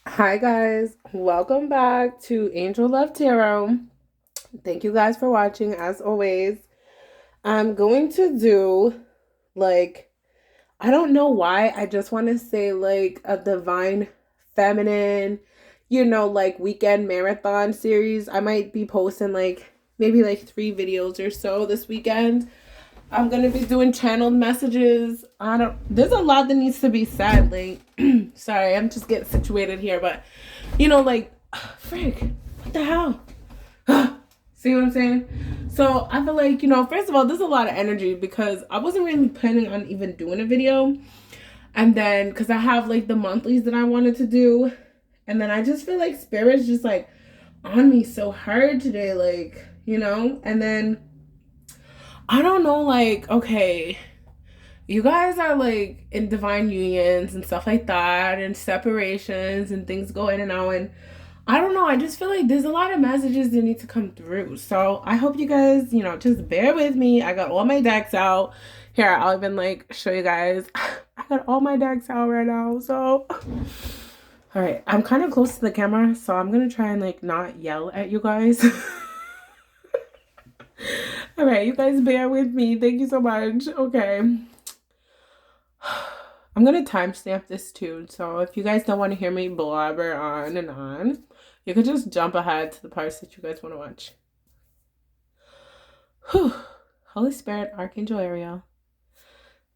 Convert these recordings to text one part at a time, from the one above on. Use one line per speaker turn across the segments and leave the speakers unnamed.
Hi guys, welcome back to Angel Love Tarot. Thank you guys for watching as always. I'm going to do like I don't know why, I just want to say like a divine feminine, like weekend marathon series. I might be posting like maybe like 3 videos or so this weekend. I'm gonna be doing channeled messages. There's a lot that needs to be said. Like, sorry, I'm just getting situated here, but like, frick, what the hell? See what I'm saying? So I feel like, first of all, there's a lot of energy because I wasn't really planning on even doing a video. And then, because I have like the monthlies that I wanted to do. And then I just feel like Spirit's just like on me so hard today. Like, and then I don't know, like, okay, you guys are like in divine unions and stuff like that, and separations and things go in and out. And I don't know, I just feel like there's a lot of messages that need to come through. So I hope you guys, just bear with me. I got all my decks out. Here, I'll even like show you guys. I got all my decks out right now. So, all right, I'm kind of close to the camera, so I'm gonna try and like not yell at you guys. All right, you guys bear with me. Thank you so much. Okay. I'm gonna timestamp this too, so if you guys don't want to hear me blabber on and on, you could just jump ahead to the parts that you guys want to watch. Whew. Holy Spirit, Archangel Ariel,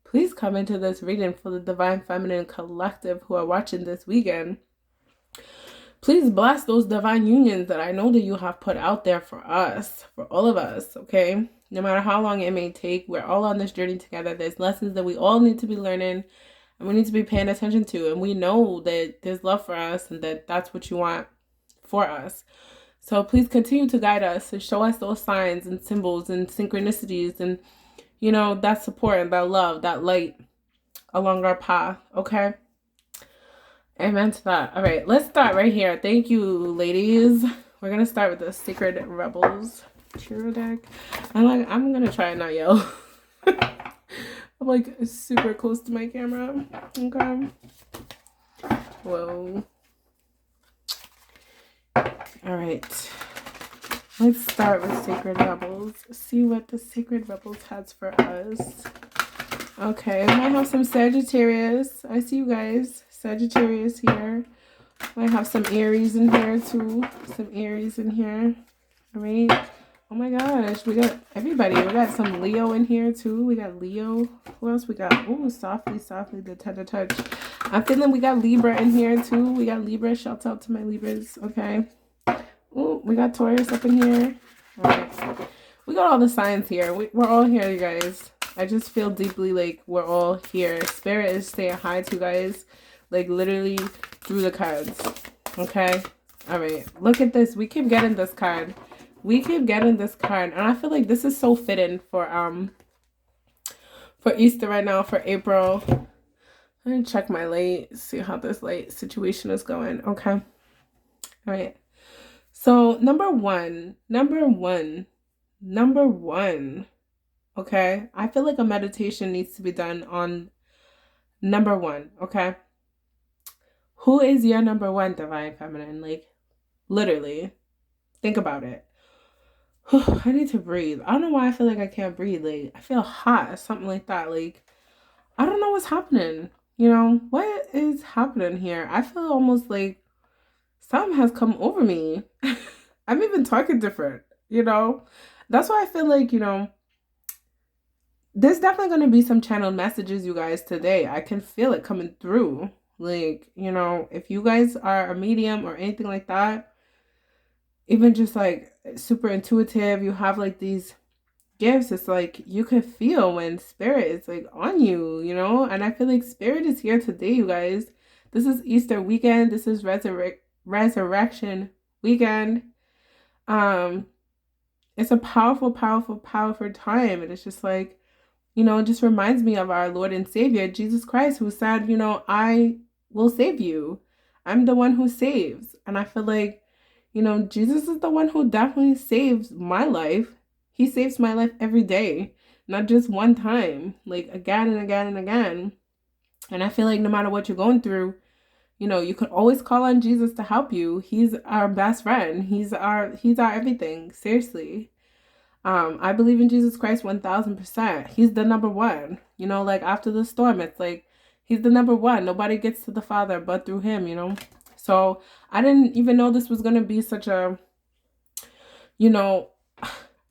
please come into this reading for the Divine Feminine Collective who are watching this weekend. Please bless those divine unions that I know that you have put out there for us, for all of us, okay? No matter how long it may take, we're all on this journey together. There's lessons that we all need to be learning and we need to be paying attention to. And we know that there's love for us and that that's what you want for us. So please continue to guide us and show us those signs and symbols and synchronicities and, that support and that love, that light along our path, okay? Amen to that. All right, let's start right here. Thank you, ladies. We're gonna start with the Sacred Rebels tarot deck. I'm gonna try and not yell. I'm like super close to my camera. Okay. Whoa. All right. Let's start with Sacred Rebels. See what the Sacred Rebels has for us. Okay, I might have some Sagittarius. I see you guys. Sagittarius here. Might have some Aries in here too. Some Aries in here. All right. Oh my gosh, we got everybody. We got some Leo in here too. We got Leo. Who else we got? Oh, softly, softly, the tender touch. I'm feeling we got Libra in here too. We got Libra. Shout out to my Libras. Okay. Oh, we got Taurus up in here. All right. We got all the signs here. We're all here, you guys. I just feel deeply like we're all here. Spirit is saying hi to you guys. Like literally through the cards. Okay? All right. Look at this. We keep getting this card. We keep getting this card. And I feel like this is so fitting for Easter right now, for April. Let me check my light, see how this light situation is going. Okay. All right. So number one. Okay. I feel like a meditation needs to be done on number one. Okay. Who is your number one, Divine Feminine? Like, literally. Think about it. I need to breathe. I don't know why I feel like I can't breathe. Like, I feel hot or something like that. Like, I don't know what's happening. What is happening here? I feel almost like something has come over me. I'm even talking different. That's why I feel like, there's definitely going to be some channeled messages, you guys, today. I can feel it coming through. Like, if you guys are a medium or anything like that, even just like super intuitive, you have like these gifts, it's like you can feel when Spirit is like on you, and I feel like Spirit is here today, you guys. This is Easter weekend. This is resurrection weekend. It's a powerful time, and it's just like, it just reminds me of our Lord and Savior Jesus Christ, who said, I will save you. I'm the one who saves. And I feel like, Jesus is the one who definitely saves my life. He saves my life every day, not just one time, like again and again and again. And I feel like no matter what you're going through, You know, you can always call on Jesus to help you. He's our best friend. He's our everything. Seriously. I believe in Jesus Christ 1000%. He's the number one. You know, like after the storm, it's like he's the number one. Nobody gets to the Father but through him, you know. So I didn't even know this was gonna be such a, you know,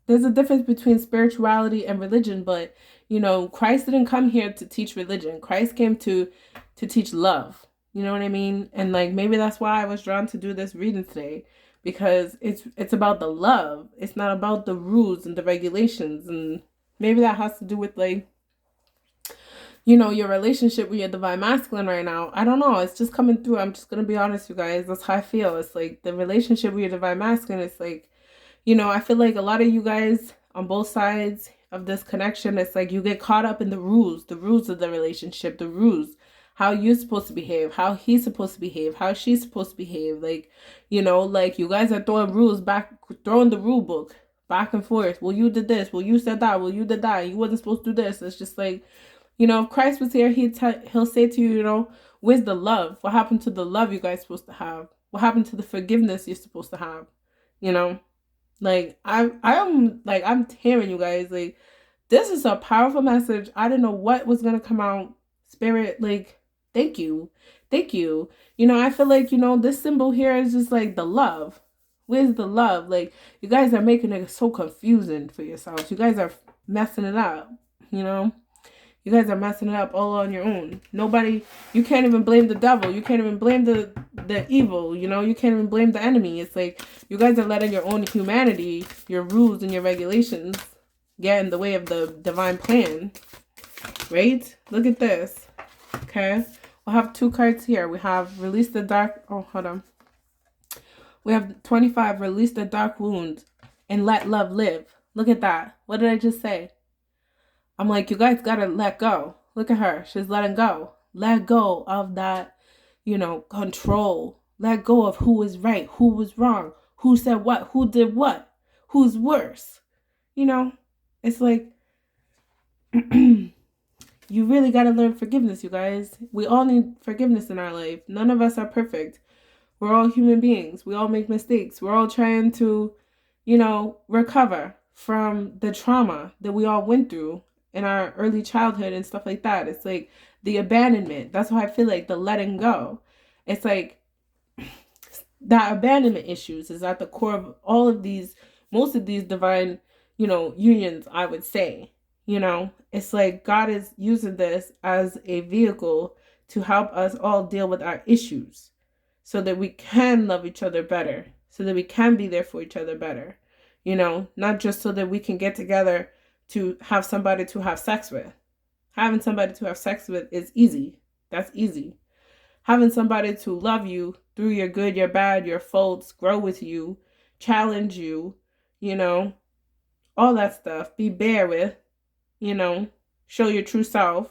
there's a difference between spirituality and religion, but you know, Christ didn't come here to teach religion. Christ came to teach love. You know what I mean? And like maybe that's why I was drawn to do this reading today, because it's about the love. It's not about the rules and the regulations, and maybe that has to do with like, you know, your relationship with your divine masculine right now. I don't know. It's just coming through. I'm just gonna be honest, you guys. That's how I feel. It's like the relationship with your divine masculine. It's like, you know, I feel like a lot of you guys on both sides of this connection, it's like you get caught up in the rules of the relationship, the rules, how you're supposed to behave, how he's supposed to behave, how she's supposed to behave. Like, you know, like you guys are throwing rules back, throwing the rule book back and forth. Well, you did this. Well, you said that. Well, you did that. You wasn't supposed to do this. It's just like, you know, if Christ was here, he'll say to you, you know, where's the love? What happened to the love you guys supposed to have? What happened to the forgiveness you're supposed to have? You know? Like I'm hearing you guys, like this is a powerful message. I didn't know what was gonna come out. Spirit, like, thank you. Thank you. You know, I feel like, you know, this symbol here is just like the love. Where's the love? Like, you guys are making it so confusing for yourselves. You guys are messing it up, you know? You guys are messing it up all on your own. Nobody, you can't even blame the devil. You can't even blame the evil, you know? You can't even blame the enemy. It's like you guys are letting your own humanity, your rules and your regulations get in the way of the divine plan. Right? Look at this. Okay? We'll have two cards here. We have release the dark, oh, hold on. We have 25, release the dark wound and let love live. Look at that. What did I just say? I'm like, you guys gotta let go. Look at her. She's letting go. Let go of that, you know, control. Let go of who was right, who was wrong, who said what, who did what, who's worse. You know, it's like, you really gotta learn forgiveness, you guys. We all need forgiveness in our life. None of us are perfect. We're all human beings. We all make mistakes. We're all trying to, you know, recover from the trauma that we all went through in our early childhood and stuff like that. It's like the abandonment. That's why I feel like the letting go. It's like that abandonment issues is at the core of all of these, most of these divine, you know, unions, I would say. You know, it's like God is using this as a vehicle to help us all deal with our issues so that we can love each other better, so that we can be there for each other better. You know, not just so that we can get together to have somebody to have sex with. Having somebody to have sex with is easy. That's easy. Having somebody to love you through your good, your bad, your faults, grow with you, challenge you, you know, all that stuff. Be bare with, you know, show your true self.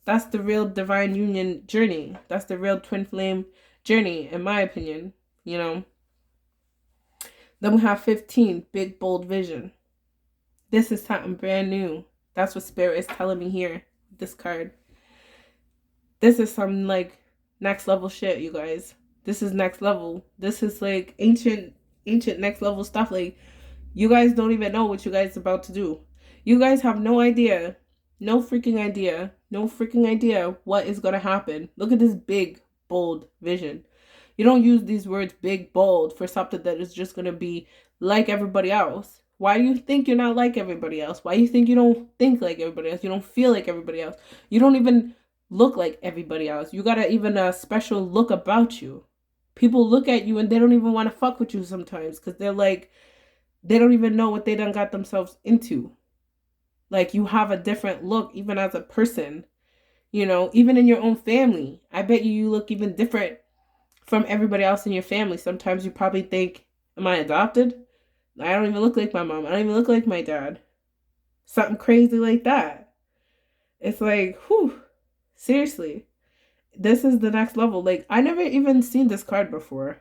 That's the real divine union journey. That's the real twin flame journey, in my opinion, you know. Then we have 15, big, bold vision. This is something brand new. That's what Spirit is telling me here, this card. This is some, like, next level shit, you guys. This is next level. This is, like, ancient next level stuff. Like, you guys don't even know what you guys are about to do. You guys have no idea. No freaking idea. No freaking idea what is going to happen. Look at this big, bold vision. You don't use these words big, bold for something that is just going to be like everybody else. Why do you think you're not like everybody else? Why do you think you don't think like everybody else? You don't feel like everybody else. You don't even look like everybody else. You got even a special look about you. People look at you and they don't even want to fuck with you sometimes because they're like, they don't even know what they done got themselves into. Like, you have a different look even as a person. You know, even in your own family. I bet you look even different from everybody else in your family. Sometimes you probably think, am I adopted? I don't even look like my mom. I don't even look like my dad. Something crazy like that. It's like, whew, seriously. This is the next level. Like, I never even seen this card before.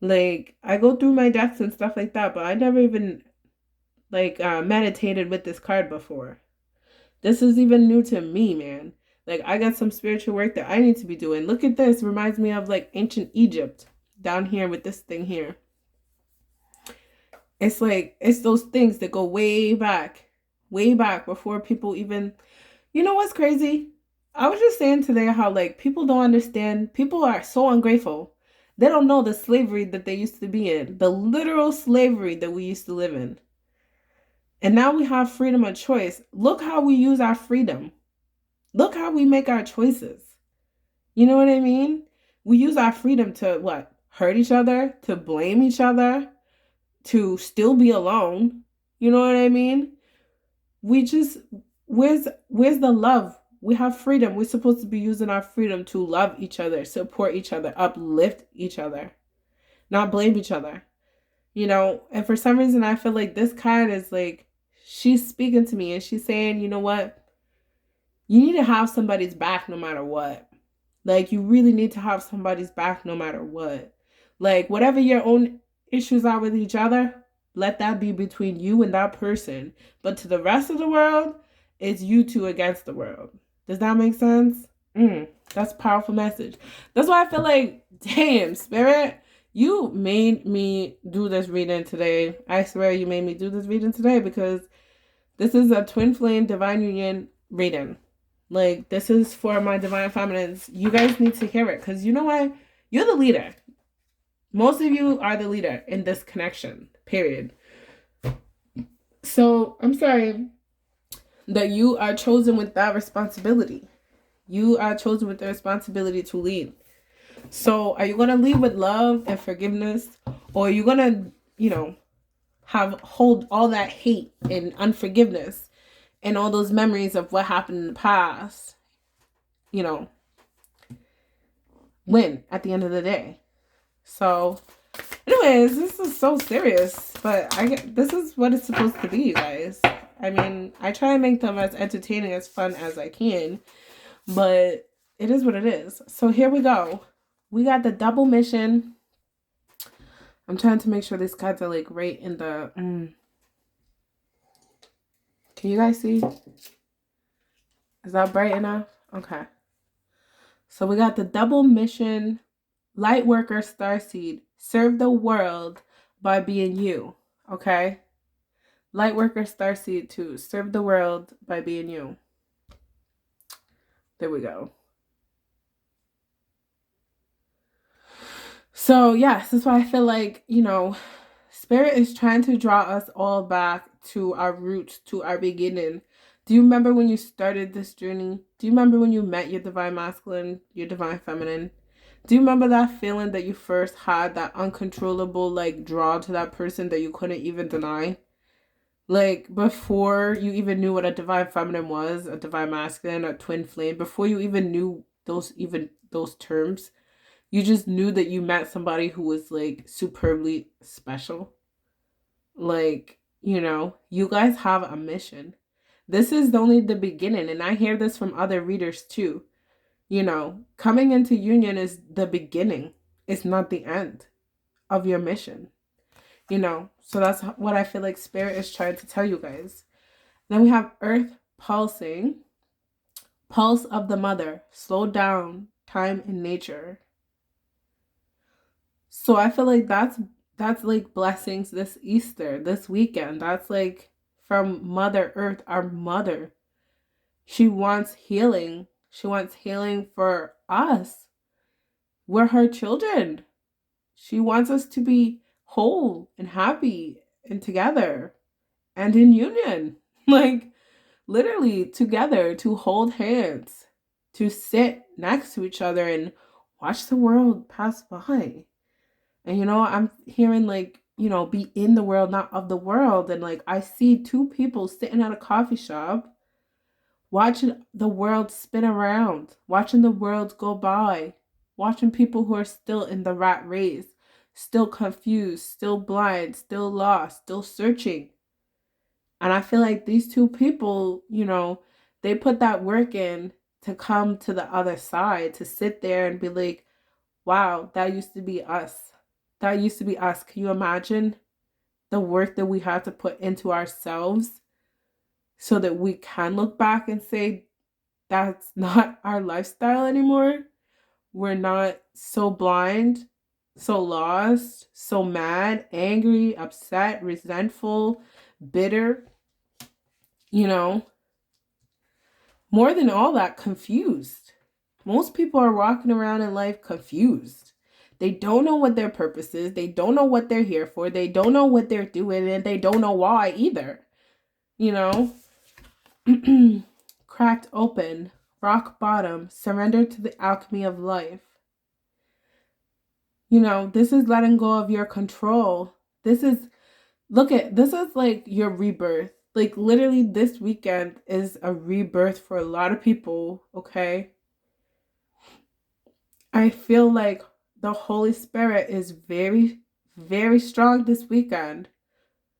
Like, I go through my decks and stuff like that, but I never even, like, meditated with this card before. This is even new to me, man. Like, I got some spiritual work that I need to be doing. Look at this. It reminds me of like ancient Egypt down here with this thing here. It's like, it's those things that go way back before people even, you know what's crazy? I was just saying today how like people don't understand. People are so ungrateful. They don't know the slavery that they used to be in, the literal slavery that we used to live in. And now we have freedom of choice. Look how we use our freedom. Look how we make our choices. You know what I mean? We use our freedom to what? Hurt each other, to blame each other, to still be alone. You know what I mean? We just, where's the love? We have freedom. We're supposed to be using our freedom to love each other, support each other, uplift each other, not blame each other. You know, and for some reason I feel like this card is like, she's speaking to me and she's saying, you know what? You need to have somebody's back no matter what. Like, you really need to have somebody's back no matter what. Like, whatever your own issues are with each other, let that be between you and that person. But to the rest of the world, it's you two against the world. Does that make sense? That's a powerful message. That's why I feel like, damn, Spirit, you made me do this reading today. I swear you made me do this reading today because this is a twin flame divine union reading. Like, this is for my divine feminines. You guys need to hear it because you know what? You're the leader. Most of you are the leader in this connection, period. So I'm sorry that you are chosen with that responsibility. You are chosen with the responsibility to lead. So are you going to lead with love and forgiveness? Or are you going to, you know, hold all that hate and unforgiveness and all those memories of what happened in the past, you know, win at the end of the day? So anyways, this is so serious, but this is what it's supposed to be, you guys. I mean, I try and make them as entertaining, as fun as I can, but it is what it is. So here we go. We got the double mission. I'm trying to make sure these cards are like right in the... Can you guys see? Is that bright enough? Okay. So we got the double mission. Light worker starseed. Serve the world by being you. Okay? Light worker starseed 2. Serve the world by being you. There we go. So yes, that's why I feel like, you know, Spirit is trying to draw us all back to our roots, to our beginning. Do you remember when you started this journey? Do you remember when you met your divine masculine, your divine feminine? Do you remember that feeling that you first had, that uncontrollable like draw to that person that you couldn't even deny? Like, before you even knew what a divine feminine was, a divine masculine, a twin flame, before you even knew those terms, you just knew that you met somebody who was like superbly special. Like, you know, you guys have a mission. This is only the beginning, and I hear this from other readers too. You know, coming into union is the beginning. It's not the end of your mission. You know, so that's what I feel like Spirit is trying to tell you guys. Then we have Earth pulsing. Pulse of the mother. Slow down. Time in nature. So I feel like that's like blessings this Easter, this weekend. That's like from Mother Earth, our mother. She wants healing. She wants healing for us. We're her children. She wants us to be whole and happy and together and in union. Like, literally together, to hold hands, to sit next to each other and watch the world pass by. And, you know, I'm hearing like, you know, be in the world, not of the world. And like, I see two people sitting at a coffee shop, watching the world spin around, watching the world go by, watching people who are still in the rat race, still confused, still blind, still lost, still searching. And I feel like these two people, you know, they put that work in to come to the other side, to sit there and be like, wow, that used to be us. That used to be us. Can you imagine the work that we had to put into ourselves so that we can look back and say, that's not our lifestyle anymore. We're not so blind, so lost, so mad, angry, upset, resentful, bitter, you know, more than all that, confused. Most people are walking around in life confused. They don't know what their purpose is. They don't know what they're here for. They don't know what they're doing, and they don't know why either. You know, cracked open, rock bottom, surrender to the alchemy of life. You know, this is letting go of your control. This is like your rebirth. Like literally this weekend is a rebirth for a lot of people, okay? I feel like the Holy Spirit is very, very strong this weekend,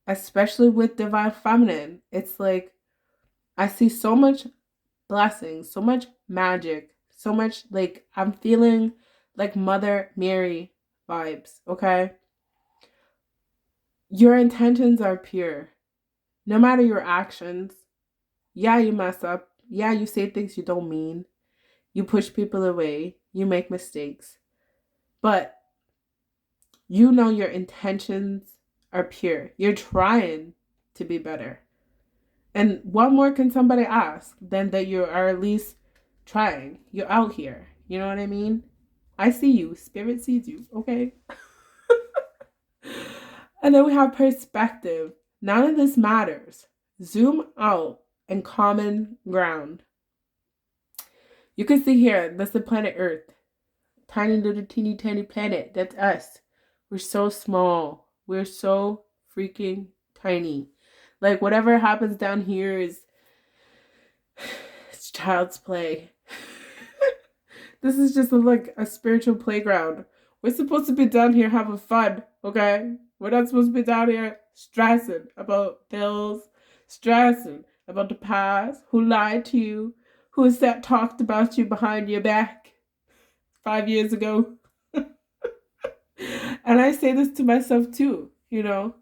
especially with Divine Feminine. It's like I see so much blessings, so much magic, so much like I'm feeling like Mother Mary vibes, okay? Your intentions are pure. No matter your actions, yeah, you mess up. Yeah, you say things you don't mean. You push people away. You make mistakes. But you know your intentions are pure. You're trying to be better. And what more can somebody ask than that you are at least trying? You're out here. You know what I mean? I see you. Spirit sees you. Okay? And then we have perspective. None of this matters. Zoom out and common ground. You can see here, that's the planet Earth. Tiny little teeny tiny planet. That's us. We're so small. We're so freaking tiny. Like whatever happens down here is it's child's play. This is just like a spiritual playground. We're supposed to be down here having fun, okay? We're not supposed to be down here stressing about bills, stressing about the past, who lied to you, who said talked about you behind your back 5 years ago. And I say this to myself too, you know?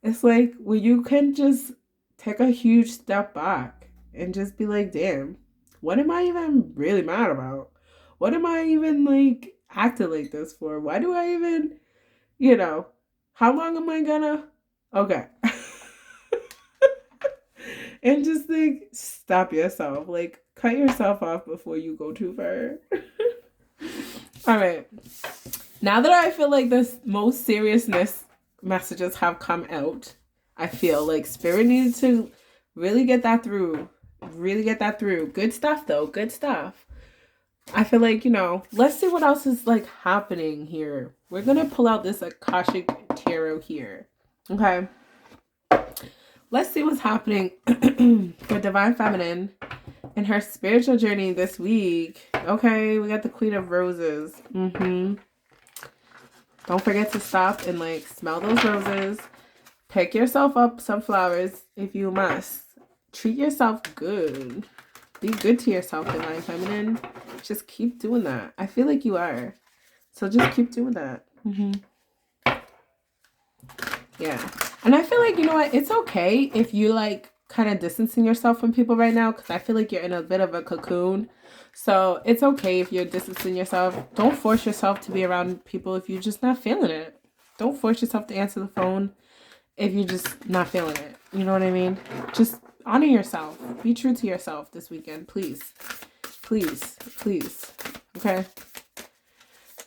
It's like when you can just take a huge step back and just be like, damn, what am I even really mad about? What am I even like acting like this for? Why do I even, how long am I gonna? Okay. And just like stop yourself. Like cut yourself off before you go too far. All right. Now that I feel like the most seriousness messages have come out, I feel like Spirit needed to really get that through. Really get that through. Good stuff though. Good stuff. I feel like, let's see what else is like happening here. We're going to pull out this Akashic Tarot here. Okay. Let's see what's happening for Divine Feminine in her spiritual journey this week. Okay, we got the Queen of Roses. Don't forget to stop and like smell those roses. Pick yourself up some flowers if you must. Treat yourself good. Be good to yourself, Divine Feminine. Just keep doing that. I feel like you are. So just keep doing that. Yeah. And I feel like, you know what? It's okay if you like kind of distancing yourself from people right now, because I feel like you're in a bit of a cocoon. So it's okay if you're distancing yourself. Don't force yourself to be around people if you're just not feeling it. Don't force yourself to answer the phone if you're just not feeling it. You know what I mean? Just honor yourself. Be true to yourself this weekend, please. Please. Please. Okay?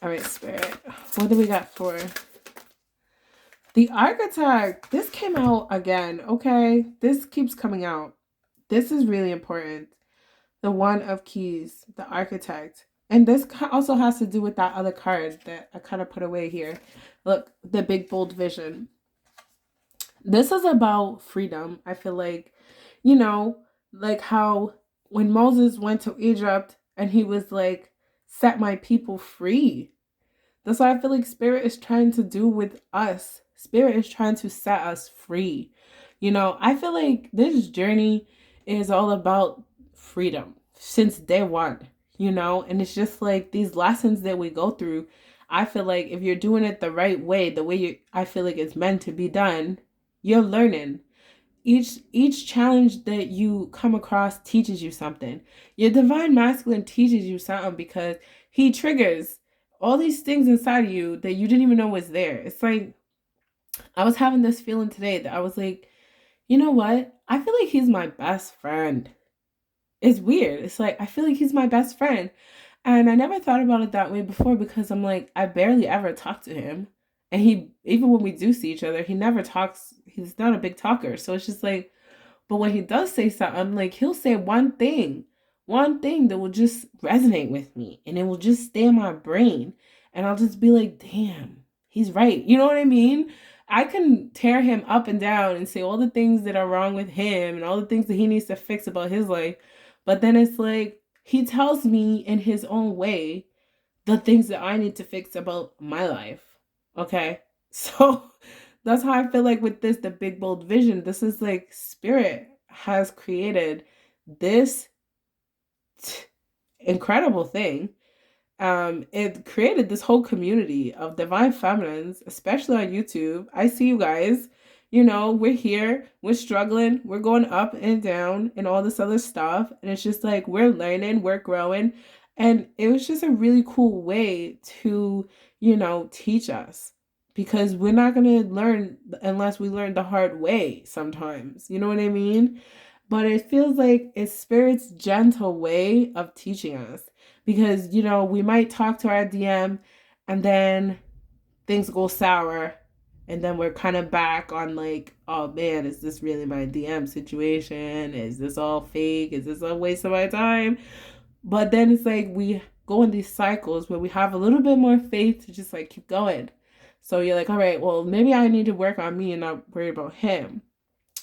All right, Spirit. What do we got for the Architect? This came out again, okay? This keeps coming out. This is really important. The One of Keys, the Architect. And this also has to do with that other card that I kind of put away here. Look, the Big Bold Vision. This is about freedom. I feel like, like how when Moses went to Egypt and he was like, set my people free. That's what I feel like Spirit is trying to do with us. Spirit is trying to set us free. I feel like this journey is all about freedom since day one, and it's just like these lessons that we go through. I feel like if you're doing it the right way, the way I feel like it's meant to be done, you're learning. each challenge that you come across teaches you something. Your divine masculine teaches you something because he triggers all these things inside of you that you didn't even know was there. It's like I was having this feeling today that I was like, you know what? I feel like he's my best friend. It's weird. It's like I feel like he's my best friend. And I never thought about it that way before because I'm like, I barely ever talk to him. And he, even when we do see each other, he never talks. He's not a big talker. So it's just like, but when he does say something, like he'll say one thing that will just resonate with me and it will just stay in my brain. And I'll just be like, damn, he's right. You know what I mean? I can tear him up and down and say all the things that are wrong with him and all the things that he needs to fix about his life. But then it's like he tells me in his own way the things that I need to fix about my life. Okay. So that's how I feel like with this, the big bold vision, this is like spirit has created this incredible thing. It created this whole community of divine feminines, especially on YouTube. I see you guys. You know, we're here, we're struggling, we're going up and down and all this other stuff. And it's just like we're learning, we're growing. And it was just a really cool way to, teach us because we're not going to learn unless we learn the hard way sometimes. You know what I mean? But it feels like it's Spirit's gentle way of teaching us because, we might talk to our DM and then things go sour and then we're kind of back on like, oh man, is this really my DM situation? Is this all fake? Is this a waste of my time? But then it's like we go in these cycles where we have a little bit more faith to just like keep going. So you're like, all right, well, maybe I need to work on me and not worry about him.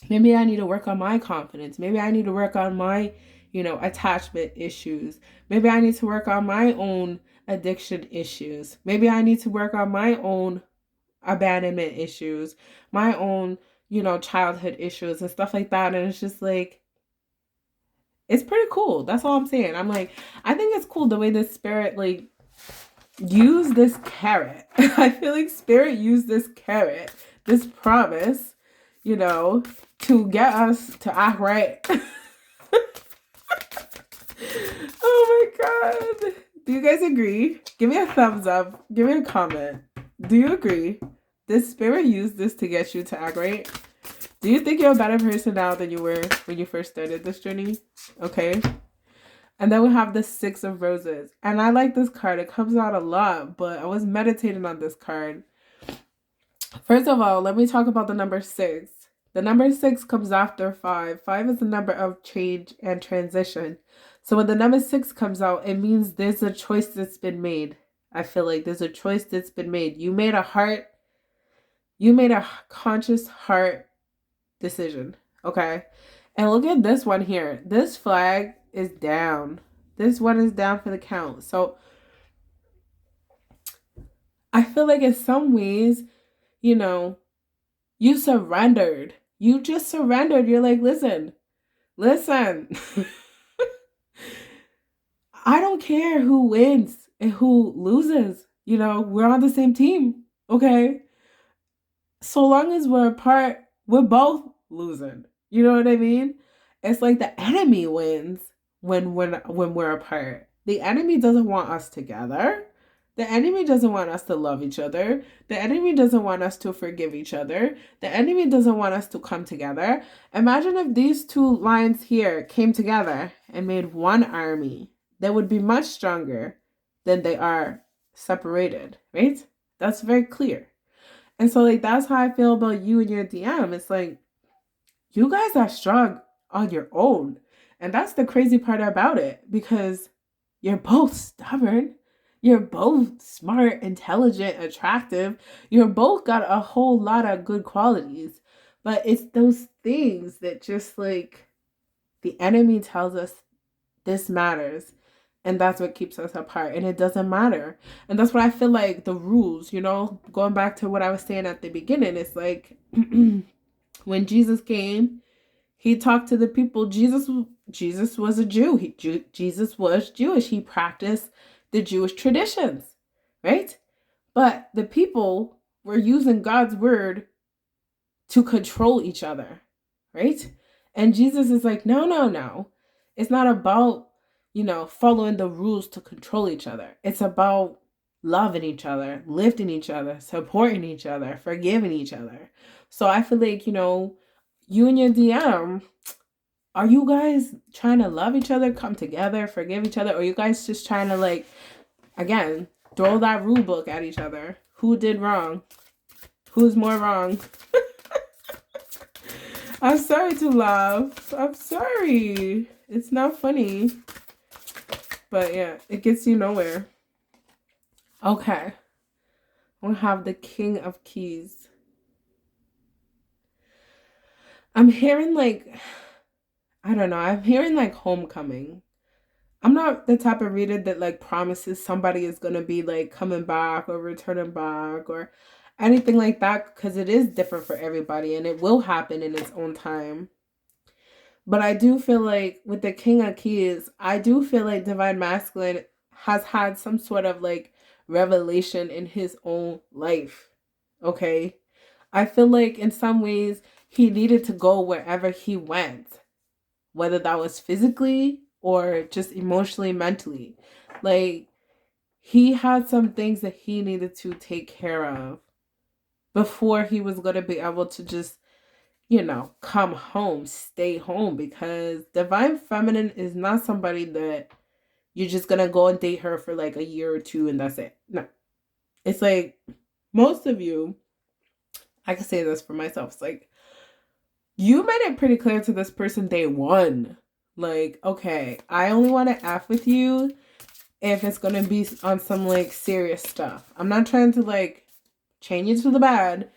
Maybe I need to work on my confidence. Maybe I need to work on my, attachment issues. Maybe I need to work on my own addiction issues. Maybe I need to work on my own abandonment issues, my own, childhood issues and stuff like that. And it's just like, it's pretty cool. That's all I'm saying. I'm like, I think it's cool the way this spirit, like, use this carrot. I feel like spirit used this carrot, this promise, to get us to act right. Oh my God. Do you guys agree? Give me a thumbs up. Give me a comment. Do you agree? Did spirit use this to get you to act right? Do you think you're a better person now than you were when you first started this journey? Okay. And then we have the Six of Roses. And I like this card. It comes out a lot, but I was meditating on this card. First of all, let me talk about the number 6. The number 6 comes after 5. 5 is the number of change and transition. So when the number 6 comes out, it means there's a choice that's been made. I feel like there's a choice that's been made. You made a conscious heart decision. Okay. And look at this one here. This flag is down. This one is down for the count. So I feel like in some ways, you surrendered. You just surrendered. You're like, listen. I don't care who wins and who loses. We're on the same team. Okay. So long as we're apart, we're both losing. You know what I mean? It's like the enemy wins when we're apart. The enemy doesn't want us together. The enemy doesn't want us to love each other. The enemy doesn't want us to forgive each other. The enemy doesn't want us to come together. Imagine if these two lines here came together and made one army. They would be much stronger than they are separated, right? That's very clear. And so like that's how I feel about you and your DM. It's like you guys are strong on your own. And that's the crazy part about it because you're both stubborn. You're both smart, intelligent, attractive. You're both got a whole lot of good qualities. But it's those things that just like the enemy tells us this matters. And that's what keeps us apart. And it doesn't matter. And that's what I feel like the rules, going back to what I was saying at the beginning, it's like when Jesus came, he talked to the people. Jesus was a Jew. Jesus was Jewish. He practiced the Jewish traditions, right? But the people were using God's word to control each other, right? And Jesus is like, no, no, no. It's not about, following the rules to control each other. It's about loving each other, lifting each other, supporting each other, forgiving each other. So I feel like, you and your DM, are you guys trying to love each other, come together, forgive each other? Or are you guys just trying to, like, again, throw that rule book at each other? Who did wrong? Who's more wrong? I'm sorry to laugh. I'm sorry. It's not funny. But yeah, it gets you nowhere. Okay. We have the King of Keys. I'm hearing like, I don't know, I'm hearing like homecoming. I'm not the type of reader that like promises somebody is gonna be like coming back or returning back or anything like that, because it is different for everybody and it will happen in its own time. But I do feel like with the King of Keys, I do feel like Divine Masculine has had some sort of like revelation in his own life. Okay. I feel like in some ways he needed to go wherever he went, whether that was physically or just emotionally, mentally. Like, he had some things that he needed to take care of before he was going to be able to just, come home, stay home, because Divine Feminine is not somebody that you're just going to go and date her for like a year or two and that's it. No. It's like most of you, I can say this for myself, it's like you made it pretty clear to this person day one. Like, okay, I only want to F with you if it's going to be on some like serious stuff. I'm not trying to like chain you to the bed,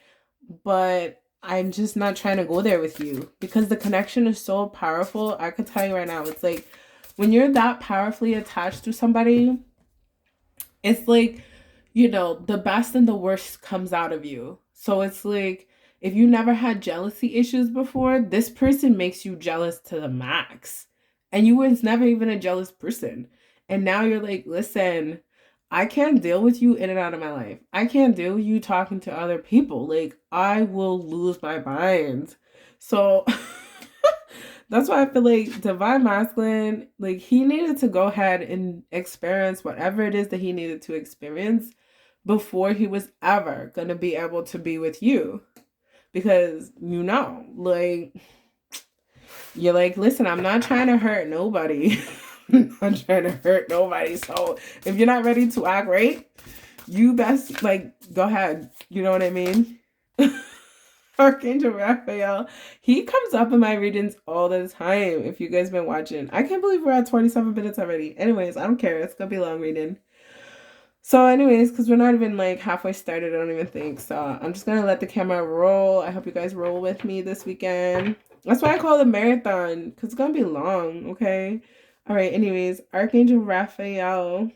but I'm just not trying to go there with you because the connection is so powerful. I can tell you right now, it's like when you're that powerfully attached to somebody, it's like, the best and the worst comes out of you. So it's like, if you never had jealousy issues before, this person makes you jealous to the max. And you was never even a jealous person. And now you're like, listen, I can't deal with you in and out of my life. I can't deal with you talking to other people. Like, I will lose my mind. So that's why I feel like Divine Masculine, like, he needed to go ahead and experience whatever it is that he needed to experience before he was ever going to be able to be with you. Because, like, you're like, listen, I'm not trying to hurt nobody. I'm not trying to hurt nobody. So if you're not ready to act right, you best, like, go ahead. You know what I mean? Archangel Raphael, he comes up in my readings all the time. If you guys been watching, I can't believe we're at 27 minutes already. Anyways, I don't care. It's gonna be a long reading. So anyways, because we're not even like halfway started, I don't even think. So I'm just gonna let the camera roll. I hope you guys roll with me this weekend. That's why I call it a marathon, because it's gonna be long, okay? All right, anyways, Archangel Raphael.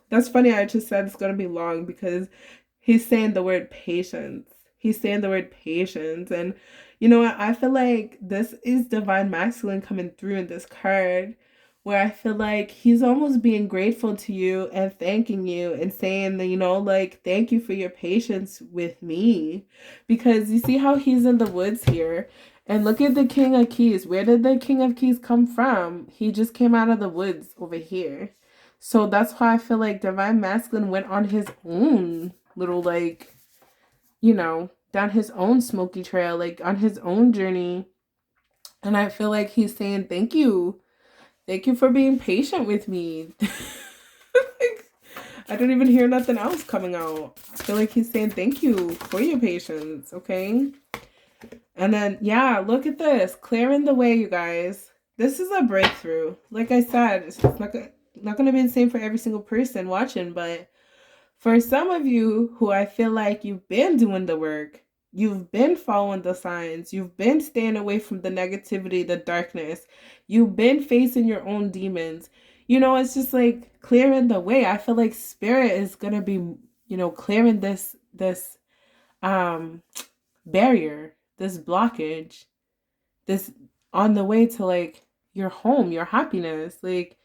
That's funny, I just said it's gonna be long because he's saying the word patience. He's saying the word patience. And you know what? I feel like this is Divine Masculine coming through in this card, where I feel like he's almost being grateful to you and thanking you and saying that, like, thank you for your patience with me. Because you see how he's in the woods here. And look at the King of Keys. Where did the King of Keys come from? He just came out of the woods over here. So that's why I feel like Divine Masculine went on his own little, like, down his own smoky trail, like on his own journey. And I feel like he's saying, thank you. Thank you for being patient with me. Like, I don't even hear nothing else coming out. I feel like he's saying thank you for your patience, okay? And then, yeah, look at this. Clearing the way, you guys. This is a breakthrough. Like I said, it's not going to be the same for every single person watching, but for some of you who I feel like you've been doing the work, you've been following the signs, you've been staying away from the negativity, the darkness, you've been facing your own demons, it's just like clearing the way. I feel like Spirit is going to be, clearing this barrier, this blockage, this on the way to like your home, your happiness, like,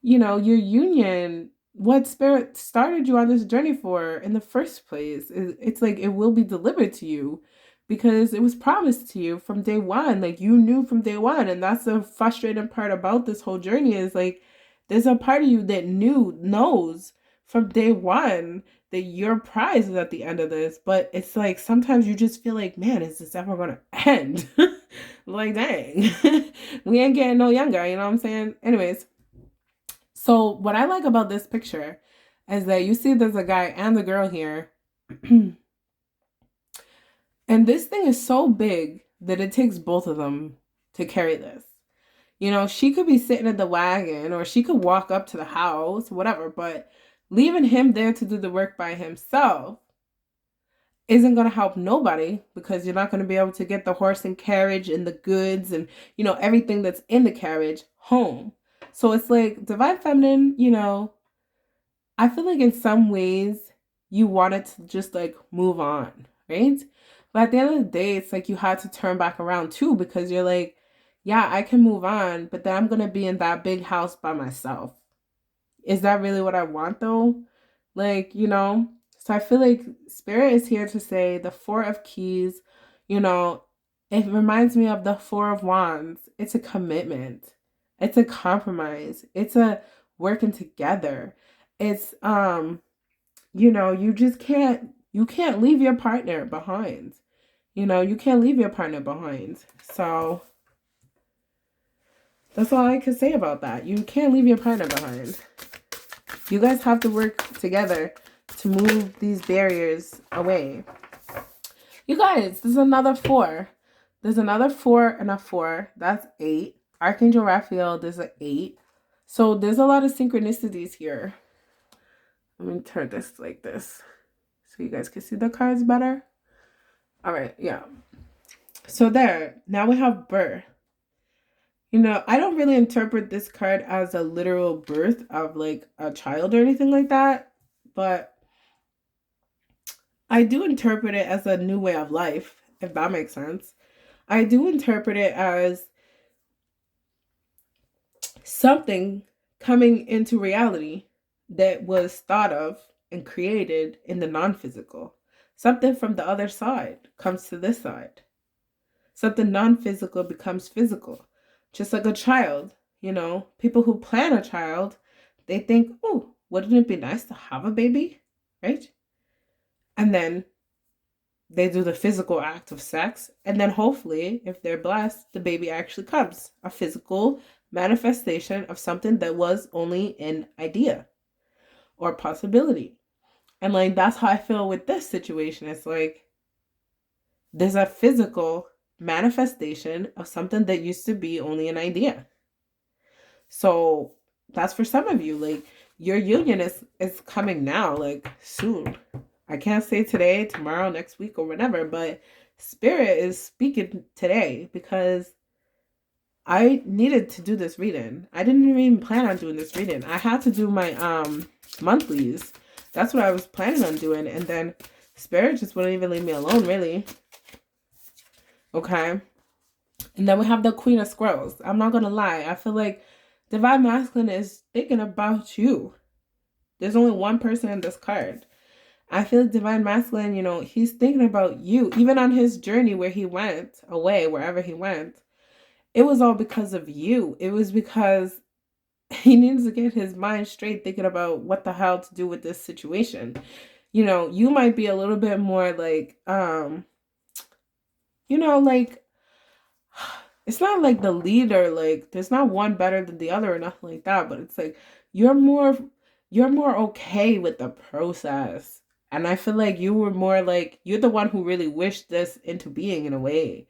your union, what Spirit started you on this journey for in the first place. It's like it will be delivered to you because it was promised to you from day one. Like, you knew from day one. And that's the frustrating part about this whole journey is like, there's a part of you that knows from day one that your prize is at the end of this. But it's like, sometimes you just feel like, man, is this ever going to end? Like, dang, we ain't getting no younger. You know what I'm saying? Anyways, so what I like about this picture is that you see there's a guy and the girl here. And this thing is so big that it takes both of them to carry this. You know, she could be sitting in the wagon or she could walk up to the house, whatever, but leaving him there to do the work by himself isn't going to help nobody, because you're not going to be able to get the horse and carriage and the goods and, you know, everything that's in the carriage home. So it's like Divine Feminine, you know, I feel like in some ways you wanted to just like move on, right? But at the end of the day, it's like you had to turn back around too, because you're like, yeah, I can move on, but then I'm going to be in that big house by myself. Is that really what I want though? Like, you know, so I feel like Spirit is here to say the Four of Keys, you know, it reminds me of the Four of Wands. It's a commitment. It's a compromise. It's a working together. It's, you know, you can't leave your partner behind. You know, you can't leave your partner behind. So that's all I can say about that. You can't leave your partner behind. You guys have to work together to move these barriers away. You guys, there's another 4. There's another 4 and a 4. That's 8. Archangel Raphael, there's an 8. So there's a lot of synchronicities here. Let me turn this like this so you guys can see the cards better. All right, yeah. So there, now we have birth. You know, I don't really interpret this card as a literal birth of like a child or anything like that, but I do interpret it as a new way of life, if that makes sense. I do interpret it as something coming into reality that was thought of and created in the non-physical. Something from the other side comes to this side. Something non-physical becomes physical. Just like a child, you know, people who plan a child, they think, oh, wouldn't it be nice to have a baby, right? And then they do the physical act of sex, and then hopefully, if they're blessed, the baby actually comes. A physical manifestation of something that was only an idea or possibility. And like, that's how I feel with this situation. It's like, there's a physical manifestation of something that used to be only an idea. So that's for some of you. Like, your union is coming now, like soon. I can't say today, tomorrow, next week, or whatever, but Spirit is speaking today because I needed to do this reading. I didn't even plan on doing this reading. I had to do my monthlies. That's what I was planning on doing, and then Spirit just wouldn't even leave me alone, really. Okay. And then we have the Queen of Squirrels. I'm not gonna lie. I feel like Divine Masculine is thinking about you. There's only one person in this card. I feel like Divine Masculine, you know, he's thinking about you. Even on his journey where he went away, wherever he went, it was all because of you. It was because he needs to get his mind straight thinking about what the hell to do with this situation. You know, you might be a little bit more like, you know, like, it's not like the leader, like there's not one better than the other or nothing like that, but it's like you're more okay with the process. And I feel like you were more like, you're the one who really wished this into being in a way.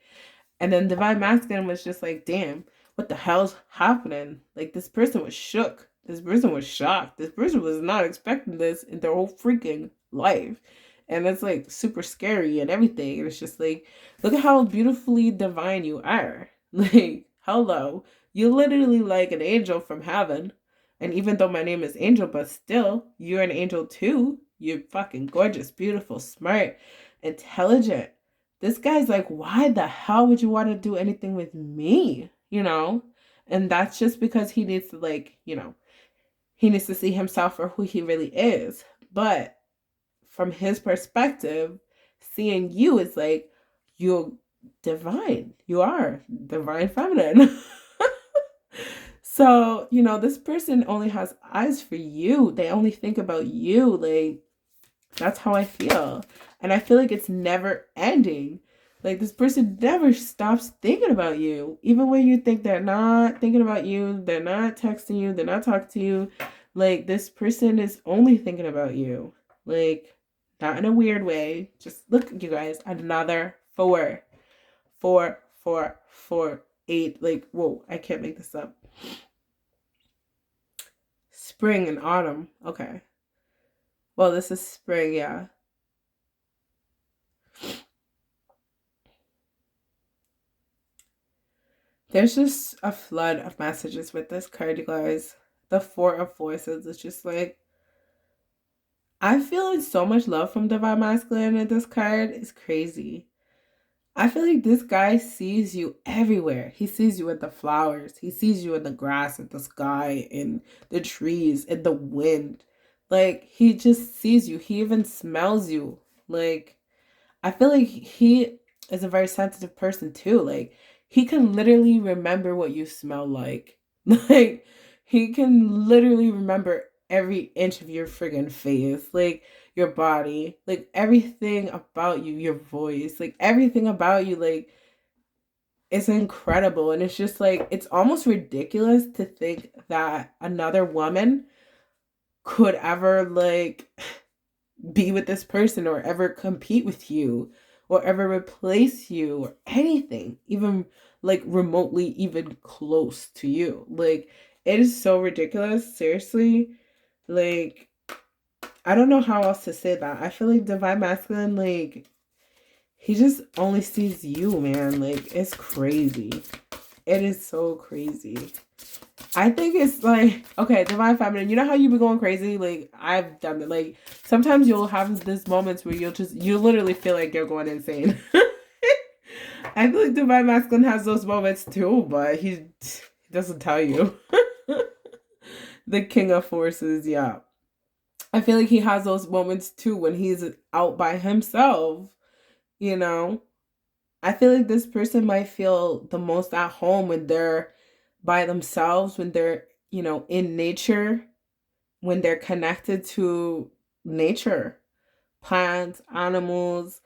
And then Divine Masculine was just like, damn, what the hell's happening? Like, this person was shook. This person was shocked. This person was not expecting this in their whole freaking life. And it's like super scary and everything. And it's just like, look at how beautifully divine you are. Like, hello. You're literally like an angel from heaven. And even though my name is Angel, but still, you're an angel too. You're fucking gorgeous, beautiful, smart, intelligent. This guy's like, why the hell would you want to do anything with me? You know? And that's just because he needs to, like, you know, he needs to see himself for who he really is. But from his perspective, seeing you is like, you're divine. You are divine feminine. So, this person only has eyes for you. They only think about you. Like, that's how I feel. And I feel like it's never ending. Like, this person never stops thinking about you. Even when you think they're not thinking about you, they're not texting you, they're not talking to you. Like, this person is only thinking about you. Like, not in a weird way. Just look, you guys, another 4. 4, 4, 4, 8. Like, whoa, I can't make this up. Spring and autumn. Okay. Well, this is spring, yeah. There's just a flood of messages with this card, you guys. The 4 of Forces is just like, I'm feeling so much love from Divine Masculine in this card. It's crazy. I feel like this guy sees you everywhere. He sees you in the flowers. He sees you in the grass, in the sky, in the trees, in the wind. Like, he just sees you. He even smells you. Like, I feel like he is a very sensitive person too. Like, he can literally remember what you smell like. Like, he can literally remember every inch of your friggin' face, like your body, like everything about you, your voice, like everything about you, like it's incredible. And it's just like, it's almost ridiculous to think that another woman could ever like be with this person or ever compete with you or ever replace you or anything, even like remotely even close to you. Like, it is so ridiculous, seriously. Like, I don't know how else to say that. I feel like Divine Masculine, like, he just only sees you, man. Like, it's crazy. It is so crazy. I think it's like, okay, Divine Feminine, you know how you be going crazy? Like, I've done it. Like, sometimes you'll have this moments where you literally feel like you're going insane. I feel like Divine Masculine has those moments too, but he doesn't tell you. The King of Forces, yeah. I feel like he has those moments too when he's out by himself, you know? I feel like this person might feel the most at home when they're by themselves, when they're, in nature, when they're connected to nature, plants, animals,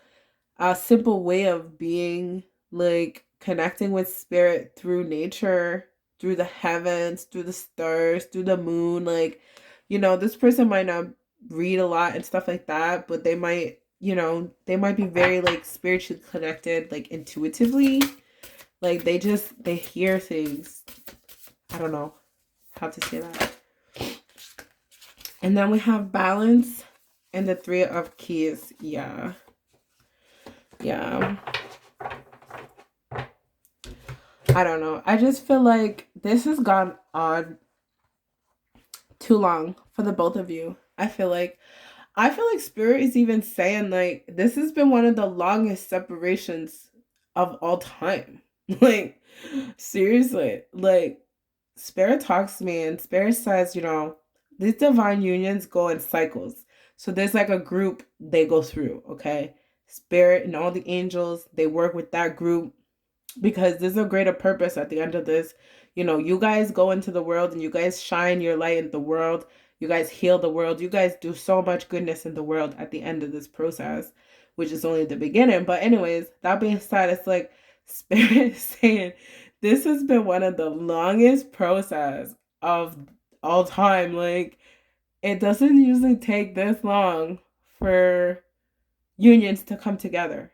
a simple way of being, like connecting with spirit through nature, through the heavens, through the stars, through the moon. Like, this person might not read a lot and stuff like that, but they might be very like spiritually connected, like intuitively. Like, they hear things. I don't know how to say that. And then we have balance and the 3 of keys. Yeah. I don't know. I just feel like this has gone on too long for the both of you. I feel like Spirit is even saying like this has been one of the longest separations of all time. Like, seriously. Like, Spirit talks to me and Spirit says, these divine unions go in cycles. So there's like a group they go through, okay? Spirit and all the angels, they work with that group because there's a greater purpose at the end of this. You guys go into the world and you guys shine your light in the world. You guys heal the world. You guys do so much goodness in the world at the end of this process, which is only the beginning. But anyways, that being said, it's like Spirit saying this has been one of the longest process of all time. Like, it doesn't usually take this long for unions to come together,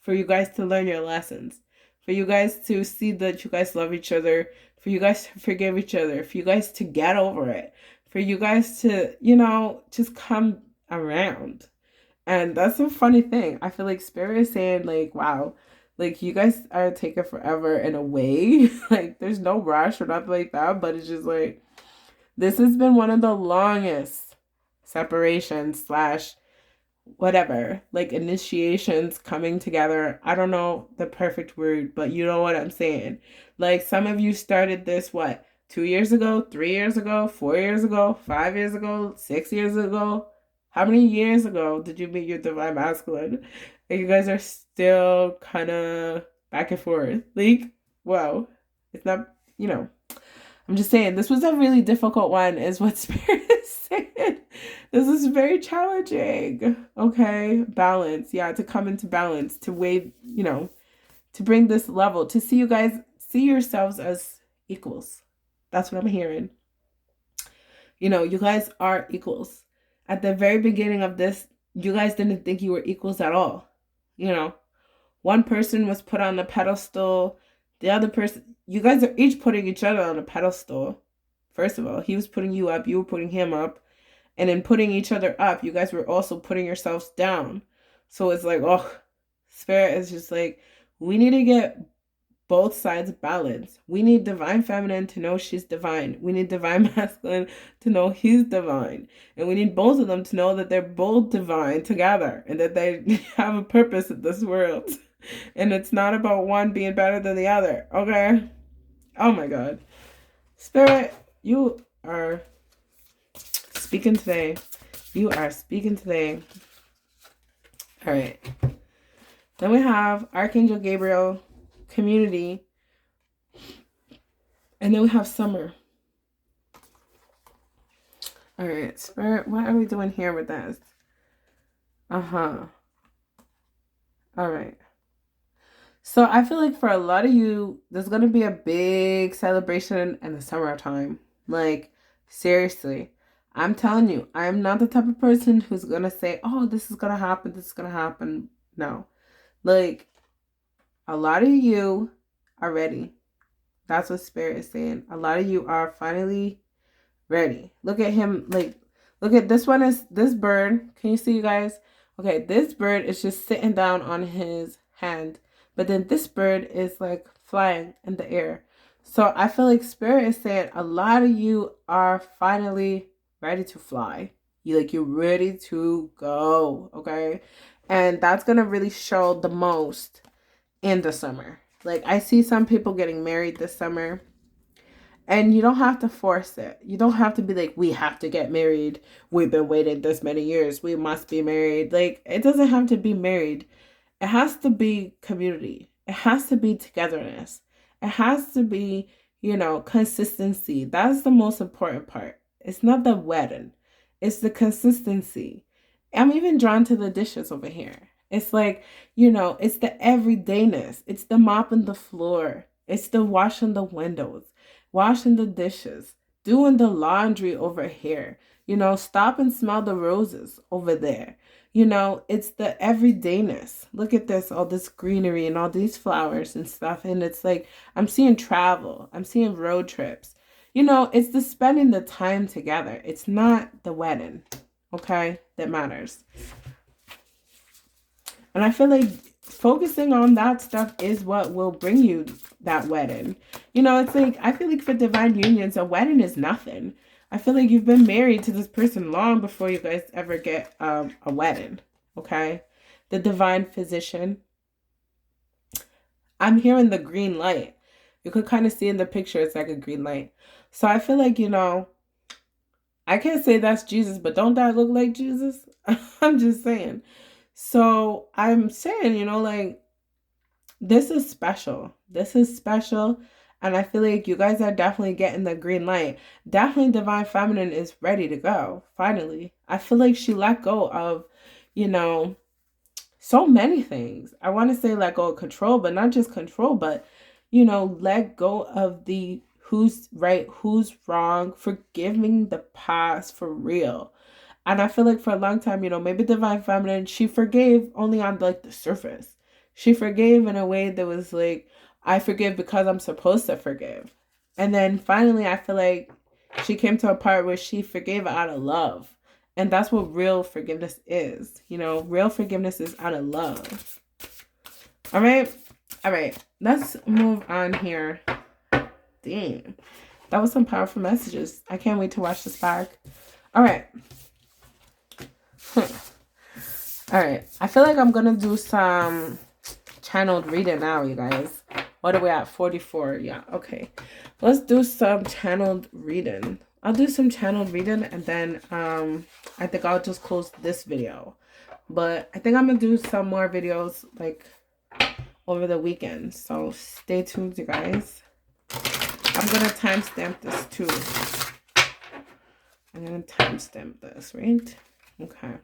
for you guys to learn your lessons, for you guys to see that you guys love each other, for you guys to forgive each other, for you guys to get over it, for you guys to, just come around. And that's a funny thing. I feel like Spirit is saying, like, wow, like, you guys are taking forever in a way. Like, there's no rush or nothing like that, but it's just like, this has been one of the longest separations slash whatever, like initiations coming together. I don't know the perfect word, but you know what I'm saying. Like, some of you started this, what, 2 years ago, 3 years ago, 4 years ago, 5 years ago, 6 years ago, How many years ago did you meet your divine masculine? And you guys are still kind of back and forth. Like, wow. It's not, you know. I'm just saying, this was a really difficult one, is what Spirit is saying. This is very challenging. Okay. Balance. Yeah, to come into balance, to weigh, to bring this level, to see you guys, see yourselves as equals. That's what I'm hearing. You guys are equals. At the very beginning of this, you guys didn't think you were equals at all. One person was put on the pedestal. The other person, you guys are each putting each other on a pedestal. First of all, he was putting you up, you were putting him up. And in putting each other up, you guys were also putting yourselves down. So it's like, oh, Spirit is just like, we need to get both sides balanced. We need divine feminine to know she's divine. We need divine masculine to know he's divine. And we need both of them to know that they're both divine together and that they have a purpose in this world. And it's not about one being better than the other. Okay? Oh my God. Spirit, you are speaking today. You are speaking today. All right. Then we have Archangel Gabriel, community, and then we have summer. All right, Spirit, what are we doing here with this? All right. So I feel like for a lot of you, there's going to be a big celebration in the summertime. Like, seriously, I'm telling you, I am not the type of person who's going to say, oh, this is going to happen, this is going to happen. No. Like, a lot of you are ready. That's what Spirit is saying. A lot of you are finally ready. Look at him. Like, look at this one is this bird. Can you see, you guys? Okay, this bird is just sitting down on his hand. But then this bird is like flying in the air. So I feel like Spirit is saying a lot of you are finally ready to fly. You're ready to go. Okay. And that's going to really show the most in the summer. Like, I see some people getting married this summer, and you don't have to force it. You don't have to be like, we have to get married. We've been waiting this many years. We must be married. Like, it doesn't have to be married. It has to be community. It has to be togetherness. It has to be, consistency. That's the most important part. It's not the wedding. It's the consistency. I'm even drawn to the dishes over here. It's like, it's the everydayness. It's the mopping the floor. It's the washing the windows, washing the dishes, doing the laundry over here. Stop and smell the roses over there. It's the everydayness. Look at this, all this greenery and all these flowers and stuff. And it's like, I'm seeing travel. I'm seeing road trips. It's the spending the time together. It's not the wedding, okay, that matters. And I feel like focusing on that stuff is what will bring you that wedding. It's like, I feel like for divine unions, a wedding is nothing. I feel like you've been married to this person long before you guys ever get a wedding, okay? The divine physician. I'm hearing the green light. You could kind of see in the picture, it's like a green light. So I feel like, I can't say that's Jesus, but don't that look like Jesus? I'm just saying. So I'm saying, like, this is special. This is special. And I feel like you guys are definitely getting the green light. Definitely divine feminine is ready to go. Finally. I feel like she let go of, so many things. I want to say let go of control, but not just control, but, let go of the who's right, who's wrong, forgiving the past for real. And I feel like for a long time, maybe divine feminine, she forgave only on like the surface. She forgave in a way that was like, I forgive because I'm supposed to forgive. And then finally, I feel like she came to a part where she forgave out of love. And that's what real forgiveness is. Real forgiveness is out of love. All right. Let's move on here. Dang. That was some powerful messages. I can't wait to watch this back. All right. All right. I feel like I'm going to do some channeled reading now, you guys. What are we at? 44. Yeah. Okay. Let's do some channeled reading. I'll do some channel reading, and then I think I'll just close this video. But I think I'm gonna do some more videos like over the weekend, so stay tuned, you guys. I'm gonna timestamp this too. I'm gonna timestamp this, right? Okay.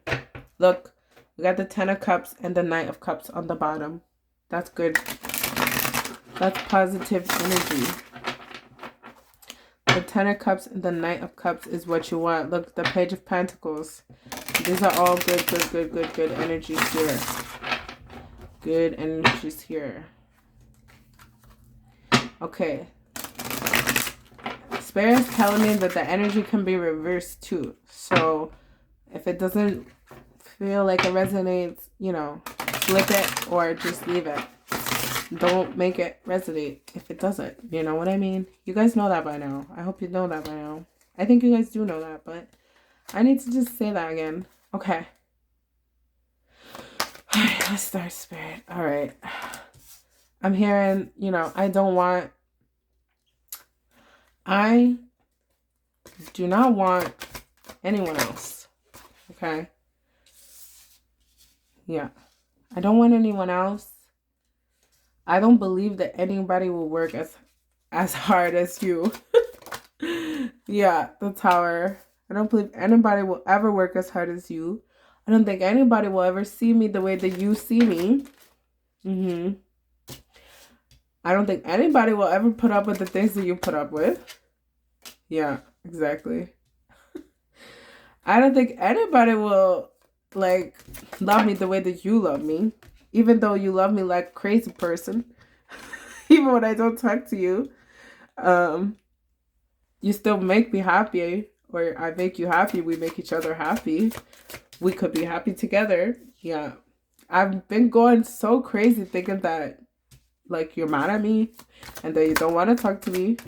Look, we got the 10 of Cups and the Knight of Cups on the bottom. That's good. That's positive energy. The 10 of Cups and the Knight of Cups is what you want. Look, the Page of Pentacles. These are all good energies here. Good energies here. Okay. Spirit is telling me that the energy can be reversed too. So if it doesn't feel like it resonates, you know, flip it or just leave it. Don't make it resonate if it doesn't. You know what I mean? You guys know that by now. I hope you know that by now. I think you guys do know that, but I need to just say that again. Okay. Alright, let's start, Spirit. Alright. I'm hearing, you know, I do not want anyone else. Okay? Yeah. I don't want anyone else. I don't believe that anybody will work as hard as you. Yeah, the Tower. I don't believe anybody will ever work as hard as you. I don't think anybody will ever see me the way that you see me. I don't think anybody will ever put up with the things that you put up with. Yeah, exactly. I don't think anybody will, like, love me the way that you love me. Even though you love me like a crazy person. Even when I don't talk to you. You still make me happy. Or I make you happy. We make each other happy. We could be happy together. Yeah. I've been going so crazy thinking that, like, you're mad at me. And that you don't want to talk to me.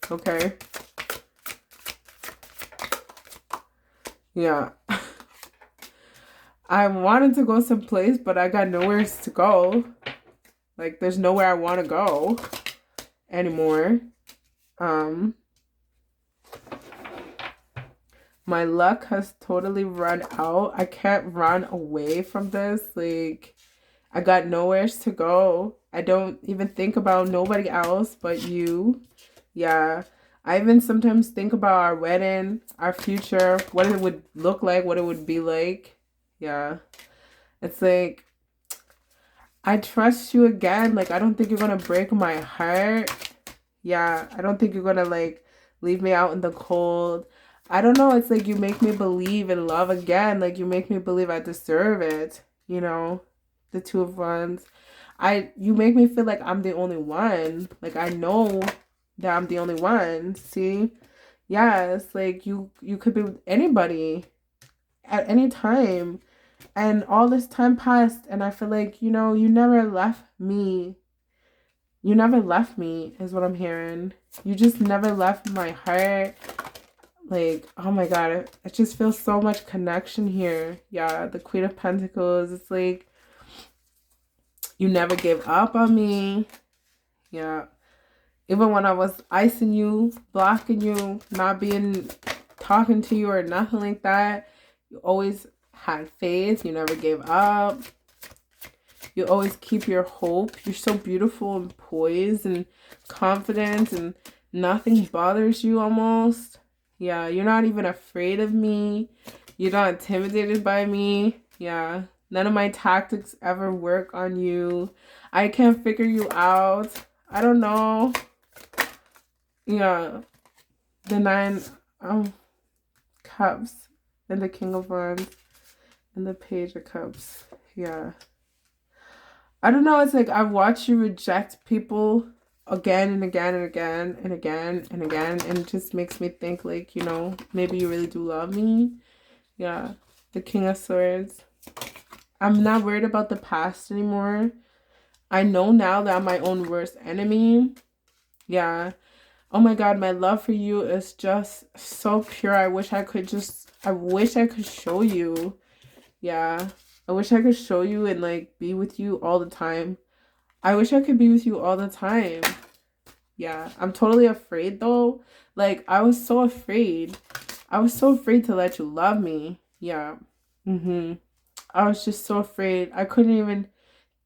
Okay. Yeah. I wanted to go someplace, but I got nowhere to go. Like, there's nowhere I want to go anymore. My luck has totally run out. I can't run away from this. Like, I got nowhere to go. I don't even think about nobody else but you. Yeah. I even sometimes think about our wedding, our future, what it would look like, what it would be like. Yeah. It's like, I trust you again. Like, I don't think you're going to break my heart. Yeah. I don't think you're going to, like, leave me out in the cold. I don't know. It's like you make me believe in love again. Like, you make me believe I deserve it. You know, the Two of Wands. You make me feel like I'm the only one. Like, I know that I'm the only one. See? Yeah. It's like you could be with anybody at any time. And all this time passed, and I feel like, you know, you never left me. You never left me, is what I'm hearing. You just never left my heart. Like, oh my God, I just feel so much connection here. Yeah, the Queen of Pentacles. It's like, you never gave up on me. Yeah. Even when I was icing you, blocking you, not talking to you or nothing like that, you always had faith. You never gave up. You always keep your hope. You're so beautiful and poised and confident, and nothing bothers you almost. Yeah, you're not even afraid of me. You're not intimidated by me. Yeah, none of my tactics ever work on you. I can't figure you out. I don't know. Yeah, the Nine of Cups and the King of Wands. And the Page of Cups. Yeah. I don't know. It's like I've watched you reject people again and again and again and again and again. And it just makes me think, like, you know, maybe you really do love me. Yeah. The King of Swords. I'm not worried about the past anymore. I know now that I'm my own worst enemy. Yeah. Oh my God, my love for you is just so pure. I wish I could show you. Yeah, I wish I could show you and, like, be with you all the time. I wish I could be with you all the time. Yeah, I'm totally afraid though. Like, I was so afraid. I was so afraid to let you love me. Yeah. I was just so afraid. I couldn't even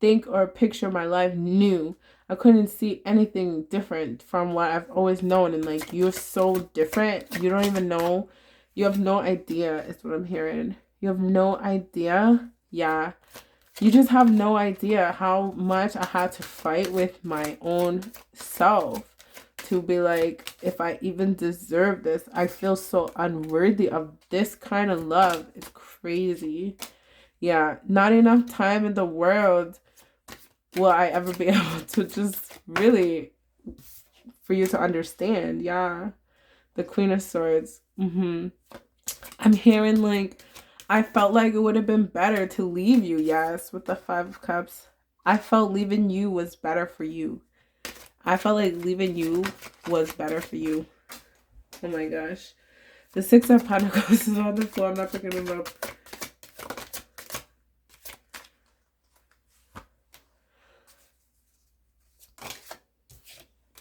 think or picture my life new. I couldn't see anything different from what I've always known. And like, you're so different. You don't even know. You have no idea, is what I'm hearing. You have no idea. Yeah. You just have no idea how much I had to fight with my own self to be like, if I even deserve this. I feel so unworthy of this kind of love. It's crazy. Yeah, not enough time in the world will I ever be able to just really for you to understand. Yeah, the Queen of Swords. I'm hearing like I felt like it would have been better to leave you. Yes, with the Five of Cups. I felt leaving you was better for you. I felt like leaving you was better for you. Oh my gosh. The Six of Pentacles is on the floor. I'm not picking them up.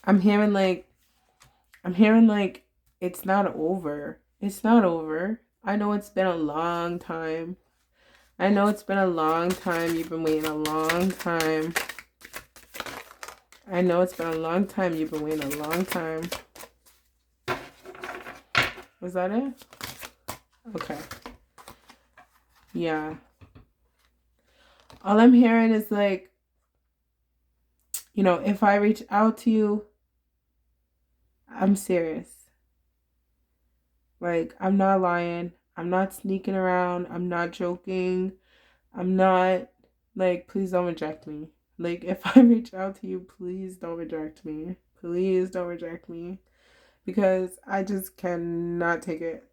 I'm hearing like it's not over. It's not over. I know it's been a long time. I know it's been a long time. You've been waiting a long time. I know it's been a long time. You've been waiting a long time. Was that it? Okay. Yeah. All I'm hearing is like, you know, if I reach out to you, I'm serious. Like, I'm not lying. I'm not sneaking around. I'm not joking. I'm not, like, please don't reject me. Like, if I reach out to you, please don't reject me. Please don't reject me. Because I just cannot take it.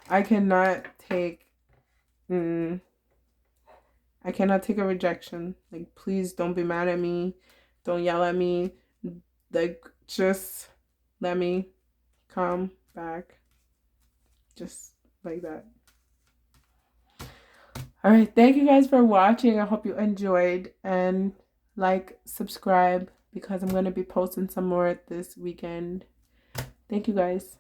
I cannot take, I cannot take a rejection. Like, please don't be mad at me. Don't yell at me. Like, just let me come back. Just like that. All right. Thank you guys for watching. I hope you enjoyed. And like, subscribe because I'm going to be posting some more this weekend. Thank you guys.